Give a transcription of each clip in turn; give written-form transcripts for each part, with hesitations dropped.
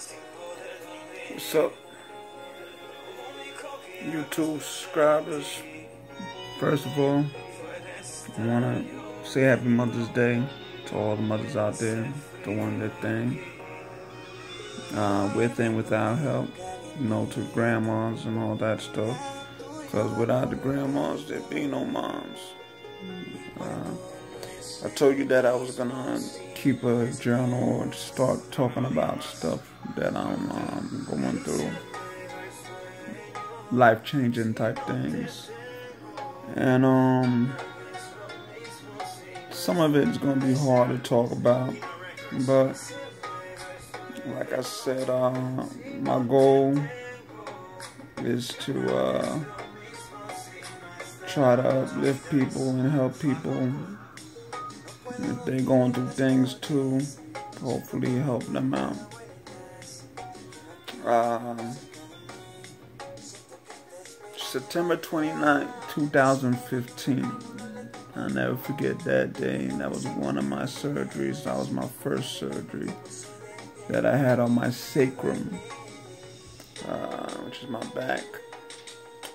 What's up, YouTube subscribers? First of all, I want to say Happy Mother's Day to all the mothers out there doing their thing, with and without help, to grandmas and all that stuff. Because without the grandmas, there'd be no moms. I told you that I was gonna keep a journal and start talking about stuff that I'm going through, life-changing type things, and some of it's gonna be hard to talk about, but like I said, my goal is to try to uplift people and help people. If they're going through things too, hopefully help them out. September 29th, 2015. I'll never forget that day. That was one of my surgeries. That was my first surgery that I had on my sacrum, which is my back.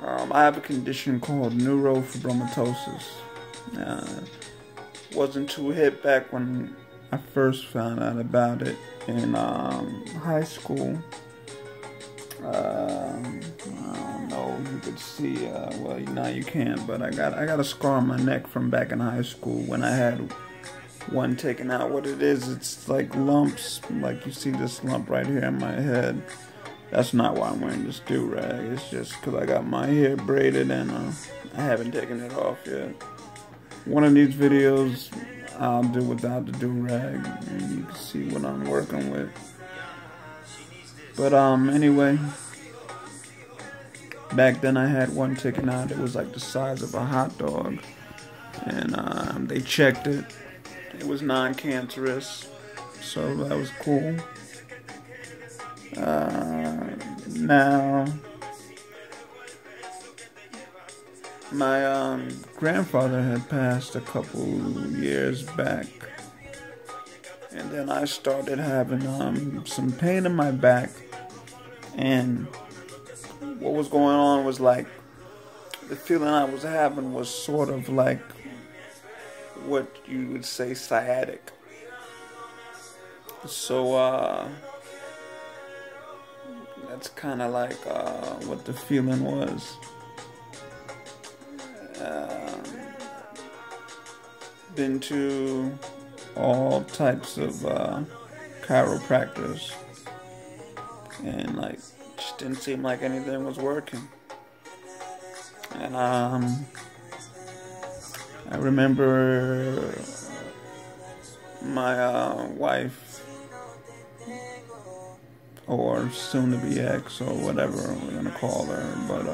I have a condition called neurofibromatosis. Wasn't too hip back when I first found out about it in high school. I don't know if you could see, well, now you can't, but I got a scar on my neck from back in high school when I had one taken out. What it is, it's like lumps, like you see this lump right here in my head. That's not why I'm wearing this do-rag. It's just because I got my hair braided and I haven't taken it off yet. One of these videos I'll do without the do-rag, and you can see what I'm working with. But anyway, back then I had one taken out. It was like the size of a hot dog, and they checked it. It was non-cancerous, so that was cool. Now, my grandfather had passed a couple years back, and then I started having some pain in my back, and what was going on was like, the feeling I was having was sort of like what you would say sciatic. So that's kind of like what the feeling was. Been to all types of chiropractors, and like just didn't seem like anything was working. And I remember my wife, or soon-to-be ex, or whatever we're gonna call her, but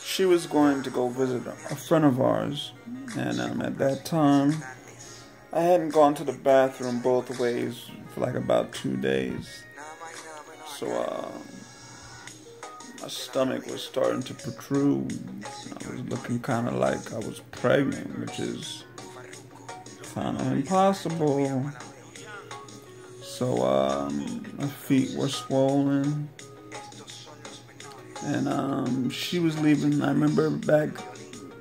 she was going to go visit a friend of ours, and at that time, I hadn't gone to the bathroom both ways for like about 2 days. So my stomach was starting to protrude. I was looking kind of like I was pregnant, which is kind of impossible. So my feet were swollen. And she was leaving. I remember back,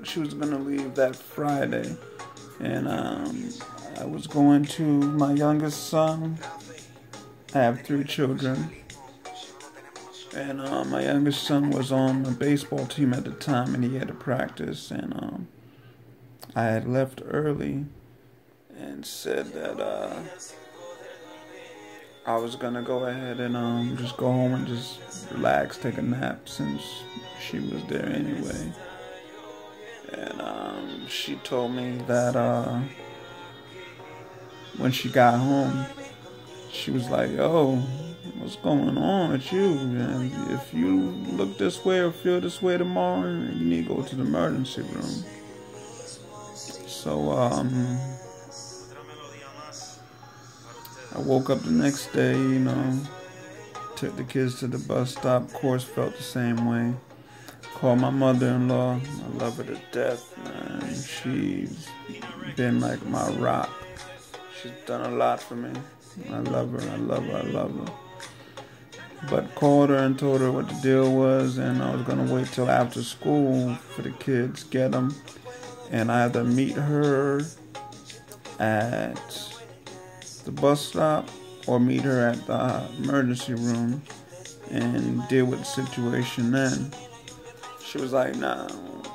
she was gonna leave that Friday, and I was going to my youngest son. I have 3 children, and my youngest son was on a baseball team at the time, and he had to practice, and I had left early and said that I was gonna go ahead and just go home and just relax, take a nap, since she was there anyway. And she told me that when she got home, she was like, "Yo, what's going on with you? And if you look this way or feel this way tomorrow, you need to go to the emergency room." So I woke up the next day, took the kids to the bus stop. Of course, felt the same way. Called my mother-in-law. I love her to death, man. She's been like my rock. She's done a lot for me. I love her, I love her, I love her. but called her and told her what the deal was, and I was gonna wait till after school for the kids, get them, and either meet her at the bus stop or meet her at the emergency room and deal with the situation then. She was like, nah,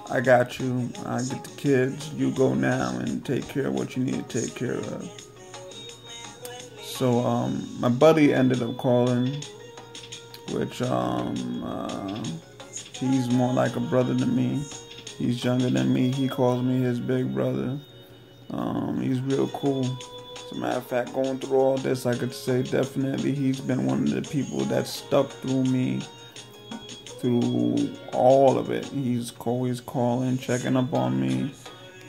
I got you. I get the kids. You go now and take care of what you need to take care of. So my buddy ended up calling, which he's more like a brother to me. He's younger than me. He calls me his big brother. He's real cool. As a matter of fact, going through all this, I could say definitely he's been one of the people that stuck through me through all of it. He's always calling, checking up on me.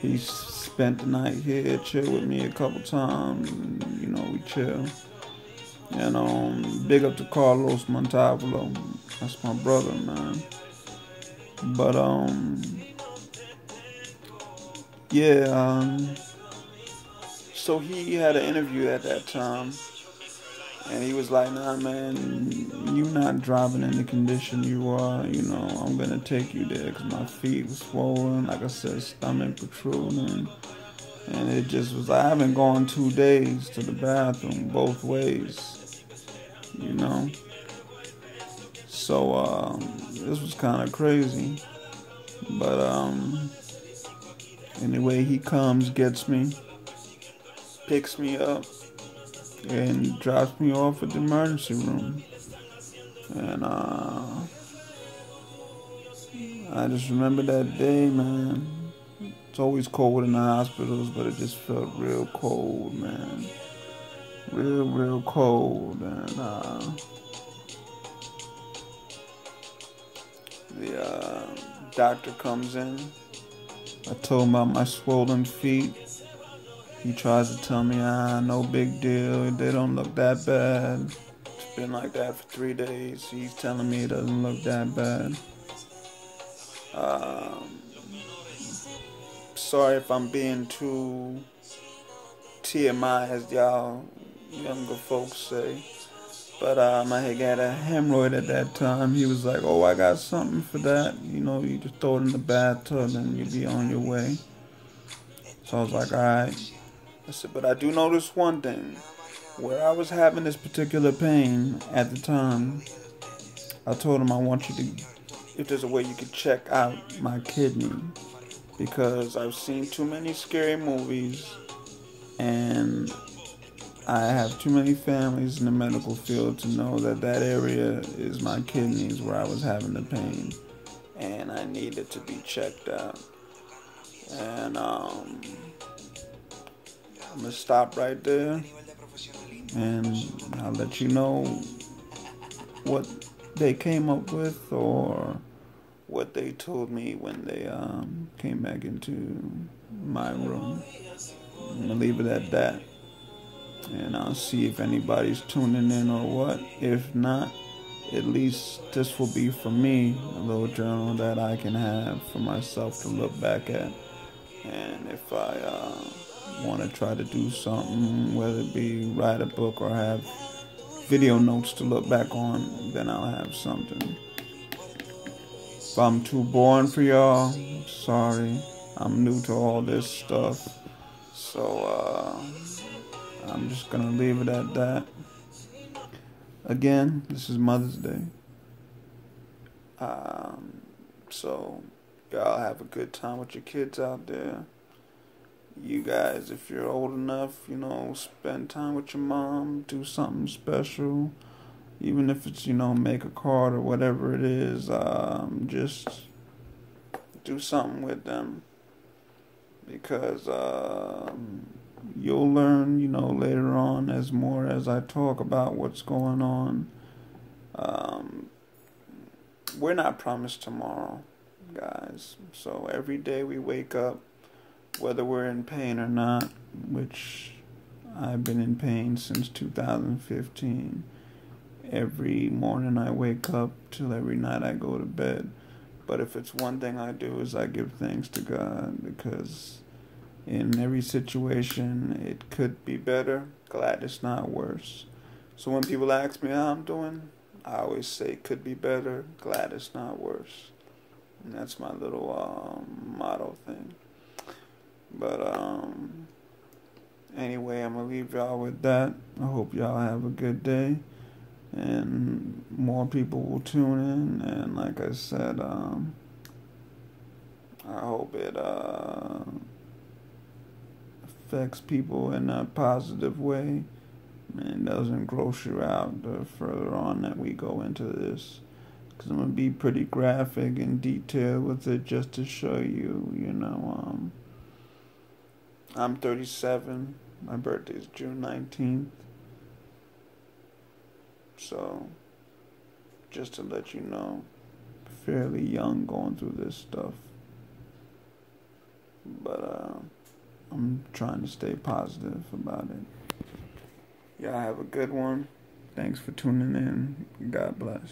He's spent the night here, chill with me a couple times. You know, we chill. And big up to Carlos Montalvo. That's my brother, man. But yeah. So he had an interview at that time. And he was like, nah, man, you not driving in the condition you are. You know, I'm going to take you there because my feet was swollen. Like I said, stomach protruding. And it just was, I haven't gone 2 days to the bathroom both ways, you know. So, this was kind of crazy. But, anyway, he comes, gets me, picks me up, and drops me off at the emergency room. And I just remember that day, man. It's always cold in the hospitals, but it just felt real cold, man. Real cold. And the doctor comes in. I told him about my swollen feet. He tries to tell me, no big deal. They don't look that bad. It's been like that for 3 days. He's telling me it doesn't look that bad. Sorry if I'm being too TMI, as y'all younger folks say. But I had a hemorrhoid at that time. He was like, oh, I got something for that. You know, you just throw it in the bathtub and you'll be on your way. So I was like, all right. I said, but I do notice one thing. Where I was having this particular pain at the time, I told him I want you to, if there's a way you could check out my kidney. Because I've seen too many scary movies and I have too many families in the medical field to know that that area is my kidneys where I was having the pain. And I needed to be checked out. And I'm going to stop right there. And I'll let you know what they came up with or what they told me when they came back into my room. I'm going to leave it at that. And I'll see if anybody's tuning in or what. If not, at least this will be for me, a little journal that I can have for myself to look back at. And if I want to try to do something, whether it be write a book or have video notes to look back on, then I'll have something. If I'm too boring for y'all, sorry. I'm new to all this stuff. So, I'm just going to leave it at that. Again, this is Mother's Day. So, y'all have a good time with your kids out there. You guys, if you're old enough, spend time with your mom. Do something special. Even if it's, make a card or whatever it is. Just do something with them. Because you'll learn, later on as more as I talk about what's going on. We're not promised tomorrow, guys. So every day we wake up, whether we're in pain or not, which I've been in pain since 2015. Every morning I wake up till every night I go to bed. But if it's one thing I do is I give thanks to God, because in every situation it could be better. Glad it's not worse. So when people ask me how I'm doing, I always say could be better, glad it's not worse. And that's my little motto thing. But anyway, I'm going to leave y'all with that. I hope y'all have a good day. And more people will tune in. And like I said, I hope it affects people in a positive way and doesn't gross you out the further on that we go into this. Because I'm going to be pretty graphic and detailed with it just to show you, I'm 37. My birthday is June 19th. So, just to let you know, fairly young going through this stuff. But I'm trying to stay positive about it. Y'all have a good one. Thanks for tuning in. God bless.